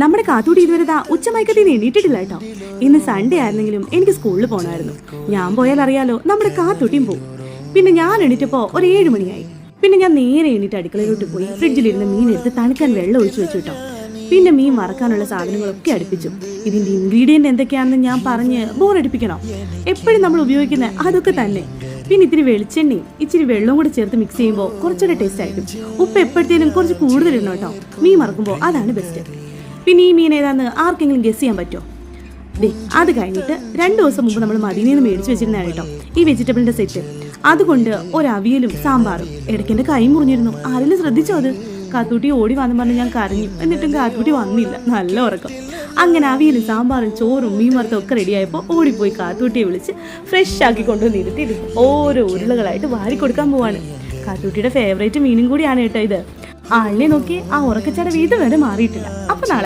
നമ്മുടെ കാത്തൂട്ടി ഇതുവരെ ഉച്ചമയക്കത്തിൽ എണീറ്റിട്ടില്ല കേട്ടോ. ഇന്ന് സൺഡേ ആയിരുന്നെങ്കിലും എനിക്ക് സ്കൂളിൽ പോകണമായിരുന്നു. ഞാൻ പോയാൽ അറിയാലോ നമ്മുടെ കാത്തൂട്ടിയും പോകും. പിന്നെ ഞാൻ എണീറ്റപ്പോ ഒരു 7 മണിയായി. പിന്നെ ഞാൻ നേരെ എണീറ്റ് അടുക്കളയിലോട്ട് പോയി ഫ്രിഡ്ജിലിരുന്ന് മീൻ എടുത്ത് തണുക്കാൻ വെള്ളം ഒഴിച്ചു വെച്ചു കേട്ടോ. പിന്നെ മീൻ വറക്കാനുള്ള സാധനങ്ങളൊക്കെ അടുപ്പിച്ചു. ഇതിന്റെ ഇൻഗ്രീഡിയന്റ് എന്തൊക്കെയാണെന്ന് ഞാൻ പറഞ്ഞ് ബോറടിപ്പിക്കണോ? എപ്പോഴും നമ്മൾ ഉപയോഗിക്കുന്ന അതൊക്കെ തന്നെ. പിന്നെ ഇത്തിരി വെളിച്ചെണ്ണയും ഇച്ചിരി വെള്ളവും കൂടെ ചേർത്ത് മിക്സ് ചെയ്യുമ്പോൾ കുറച്ചുകൂടെ ടേസ്റ്റ് ആയിരിക്കും. ഉപ്പ് എപ്പോഴത്തേനും കുറച്ച് കൂടുതലിടണം കേട്ടോ. മീൻ വറക്കുമ്പോൾ അതാണ് ബെസ്റ്റ്. പിന്നെ ഈ മീൻ ഏതാന്ന് ആർക്കെങ്കിലും ഗസ് ചെയ്യാൻ പറ്റുമോ? അത് കഴിഞ്ഞിട്ട് 2 ദിവസം മുമ്പ് നമ്മൾ മദീനയിൽ നിന്ന് മേടിച്ചു വെച്ചിരുന്നതാണ് കേട്ടോ ഈ വെജിറ്റബിളിന്റെ സെറ്റ്. അതുകൊണ്ട് ഒരു അവിയലും സാമ്പാറും. ഇടയ്ക്കെന്റെ കൈ മുറിഞ്ഞിരുന്നു. ആരെങ്കിലും ശ്രദ്ധിച്ചോ അത്? കാത്തൂട്ടി ഓടി വന്നു പറഞ്ഞ് ഞാൻ കരഞ്ഞു. എന്നിട്ടും കാത്തൂട്ടി വന്നില്ല. നല്ല ഉറക്കം. അങ്ങനെ അവിയലും സാമ്പാറും ചോറും മീൻ വറുത്തും ഒക്കെ റെഡിയായപ്പോൾ ഓടിപ്പോയി കാത്തൂട്ടിയെ വിളിച്ച് ഫ്രഷ് ആക്കി കൊണ്ടുവന്ന് ഇരുത്തിയിരുന്നു ഓരോ ഉരുളകളായിട്ട് വാരി കൊടുക്കാൻ പോവാണ്. കാത്തൂട്ടിയുടെ ഫേവറേറ്റ് മീനും കൂടിയാണ് കേട്ടോ ഇത്. ആളിനെ നോക്കി ആ ഉറക്കച്ചട വീട് വരെ മാറിയിട്ടില്ല. അപ്പൊ നാളെ